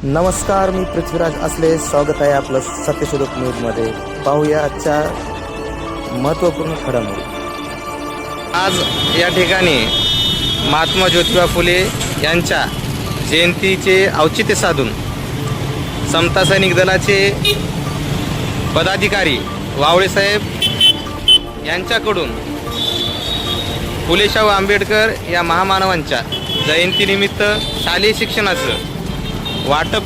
नमस्कार, मी पृथ्वीराज असले. स्वागत आहे आपलं सत्यशोधक न्यूजमध्ये. पाहूया आजच्या महत्त्वपूर्ण घडामोडी. आज या ठिकाणी महात्मा ज्योतिबा फुले यांच्या जयंतीचे औचित्य साधून समता सैनिक दलाचे पदाधिकारी वावळेसाहेब यांच्याकडून फुलेशाहू आंबेडकर या महामानवांच्या जयंतीनिमित्त शालेय शिक्षणाचं वाटप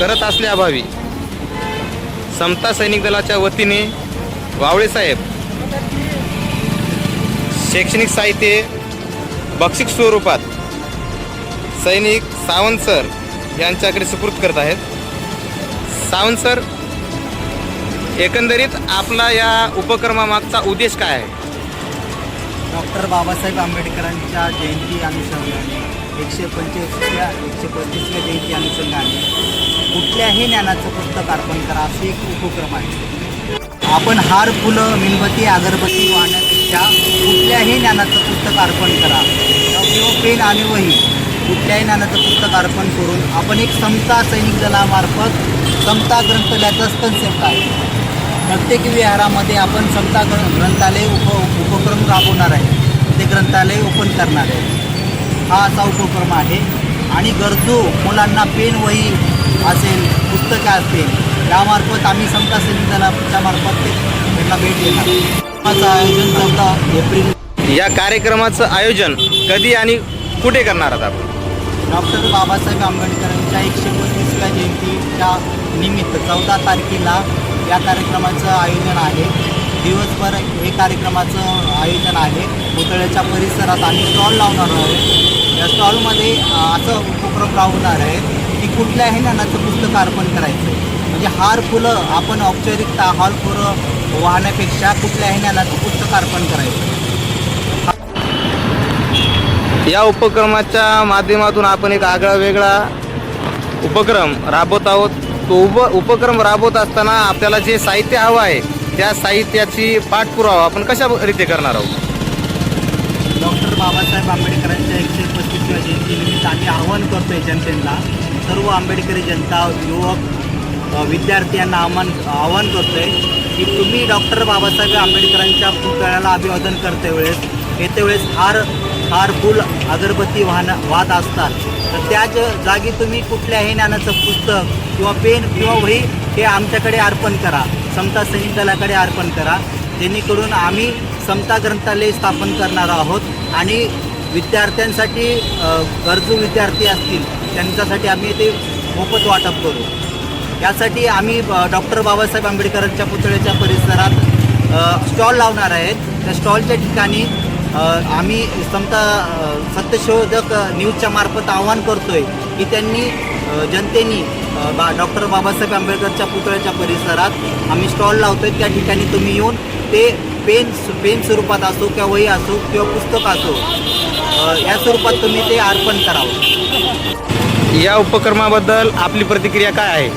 करत असल्याअभावी समता सैनिक दलाच्या वतीने वावळेसाहेब शैक्षणिक साहित्य बक्षीस स्वरूपात सैनिक सावंत सर यांच्याकडे सुपूर्द करत आहेत. सावंत सर, एकंदरीत आपला या उपक्रमामागचा उद्देश काय आहे? डॉक्टर बाबासाहेब आंबेडकरांच्या जयंती अनुषंगाने 125व्या जयंती अनुषंगाने कुठल्याही ज्ञानाचं पुस्तक अर्पण करा असे एक उपक्रम आहे. आपण हार, फुलं, मेणबत्ती, अगरबत्ती वाहण्यापेक्षा कुठल्याही ज्ञानाचं पुस्तक अर्पण करा किंवा पेन आणि वही कुठल्याही ज्ञानाचं पुस्तक अर्पण करून आपण एक समता सैनिक दलामार्फत समता ग्रंथालयाचाच कन्सेप्ट आहे. प्रत्येक विहारामध्ये आपण समता ग्रंथालय उपक्रम राबवणार आहे. ते ग्रंथालय ओपन करणार आहे. हा असा उपक्रम आहे आणि गरजू मुलांना पेन, वही असेल, पुस्तकं असतील, यामार्फत आम्ही समता सैनिक दलाच्या मार्फत त्यांना भेट देणार. याचं आयोजन 14 एप्रिल. या कार्यक्रमाचं आयोजन कधी आणि कुठे करणार आहात आपण? डॉक्टर बाबासाहेब आंबेडकरांच्या 125व्या जयंतीच्या निमित्त 14 तारखेला या कार्यक्रमाचं आयोजन आहे. दिवसभर हे कार्यक्रमाचं आयोजन आहे. पुतळ्याच्या परिसरात आम्ही स्टॉल लावणार आहोत. या स्टॉलमध्ये असं उपक्रम राबवणार आहे की कुठल्याही ज्ञानाचं पुस्तक अर्पण करायचं. म्हणजे हार, फुलं आपण औपचारिकता हार, फुलं वाहण्यापेक्षा कुठल्याही ज्ञानाचं पुस्तक अर्पण करायचं. या उपक्रमाच्या माध्यमातून आपण एक आगळा वेगळा उपक्रम राबवत आहोत. तो उपक्रम राबवत असताना आपल्याला जे साहित्य हवं आहे त्या साहित्याची पाठपुरावा आपण कशा रीते करणार आहोत? डॉक्टर बाबासाहेब आंबेडकरांच्या 125व्या जयंतीनिमित्त आम्ही आवाहन करतो आहे जनतेला, सर्व आंबेडकरी जनता, युवक, विद्यार्थी यांना आवाहन करतो आहे की तुम्ही डॉक्टर बाबासाहेब आंबेडकरांच्या पुतळ्याला अभिवादन करते वेळेस हार, फूल, अगरबत्ती वाहत असतात तर त्या जागी तुम्ही कुठल्याही ज्ञानाचं पुस्तक किंवा पेन किंवा वही हे आमच्याकडे अर्पण करा, समता सैनिक दलाकडे अर्पण करा. जेणेकरून आम्ही समता ग्रंथालय स्थापन करणार आहोत आणि विद्यार्थ्यांसाठी गरजू विद्यार्थी असतील त्यांच्यासाठी आम्ही ते मोफत वाटप करू. यासाठी आम्ही डॉक्टर बाबासाहेब आंबेडकरांच्या पुतळ्याच्या परिसरात स्टॉल लावणार आहेत. त्या स्टॉलच्या ठिकाणी आम्ही समता सत्यशोधक न्यूजच्या मार्फत आवाहन करतो आहे की त्यांनी जनतेनी डॉक्टर बाबासाहेब आंबेडकरच्या पुतळ्याच्या परिसरात आम्ही स्टॉल लावतो आहे. त्या ठिकाणी तुम्ही येऊन ते पेन स्वरूपात असो किंवा वही असो किंवा पुस्तक असो या स्वरूपात तुम्ही ते अर्पण करावं. या उपक्रमाबद्दल आपली प्रतिक्रिया काय आहे?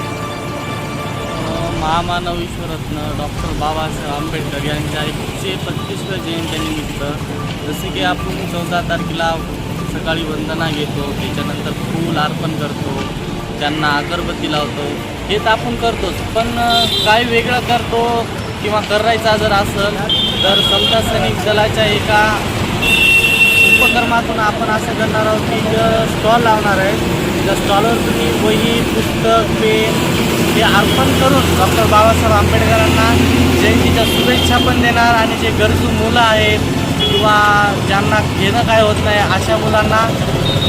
महामानव विश्वरत्न डॉक्टर बाबासाहेब आंबेडकर यांच्या 125व्या जयंतीनिमित्त जसे की आपण 14 तारखेला सकाळी वंदना घेतो, त्याच्यानंतर फूल अर्पण करतो, त्यांना अगरबत्ती लावतो, हे तर आपण करतोच. पण काय वेगळं करतो किंवा करायचा जर असेल तर समता सैनिक दलाच्या एका उपक्रमातून आपण असं करणार आहोत की स्टॉल लावणार आहे. त्या स्टॉलवर तुम्ही वही, पुस्तक, पेन हे अर्पण करून डॉक्टर बाबासाहेब आंबेडकरांना जयंतीच्या शुभेच्छा पण देणार आणि जे गरजू मुलं आहेत किंवा ज्यांना घेणं काय होत नाही अशा मुलांना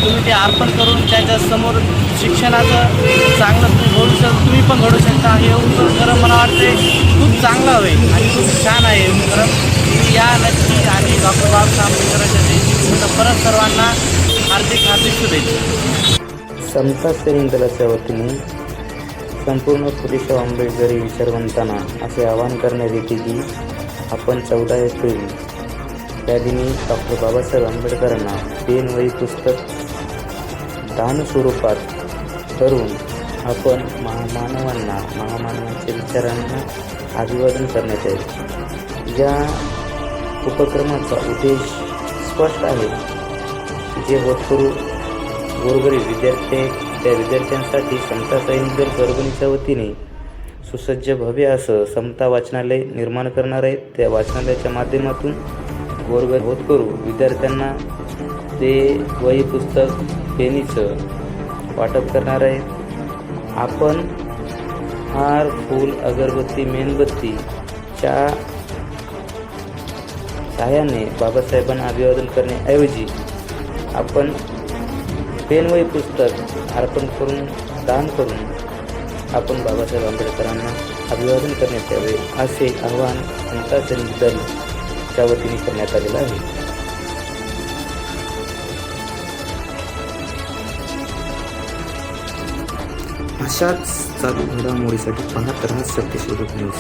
तुम्ही ते अर्पण करून त्यांच्यासमोर शिक्षणाचं चांगलं तुम्ही पण घडू शकता. हे उपक्रम मला वाटते खूप चांगलं होईल आणि खूप छान आहे उपक्रम. तुम्ही या नक्की आणि डॉक्टर बाबासाहेब आंबेडकरांच्या जयंतीनिमित्त परत सर्वांना हार्दिक शुभेच्छा. समता सैनिक दलाच्या वतीने संपूर्ण फुलेशाहू आंबेडकरी विचारवंतांना असे आवाहन करण्यात येते की आपण 14 एप्रिल त्या दिनी डॉक्टर बाबासाहेब आंबेडकरांना पेन वही पुस्तक दान स्वरूपात करून आपण महामानवांच्या विचारांना अभिवादन करण्यात येईल. या उपक्रमाचा उद्देश स्पष्ट आहे. जे होतकरू गोरगरीब विद्यार्थी त्या विद्यार्थ्यांसाठी समता सैनिक दल परभणीच्या वतीने सुसज्ज भव्य असं समता वाचनालय निर्माण करणार आहेत. त्या वाचनालयाच्या माध्यमातून गोरगरीब होतकरू विद्यार्थ्यांना ते वही पुस्तक पेनीचं वाटप करणार आहे. आपण हार फूल अगरबत्ती मेणबत्तीच्या सहाय्याने बाबासाहेबांना अभिवादन करण्याऐवजी आपण पेन वही पुस्तक अर्पण करून दान करून आपण बाबासाहेब आंबेडकरांना अभिवादन करण्यात यावे असे आवाहन समता सैनिक दलच्या वतीने करण्यात आलेलं आहे. अशाच चालू घडामोडीसाठी पाहत राहा सत्यशोधक न्यूज.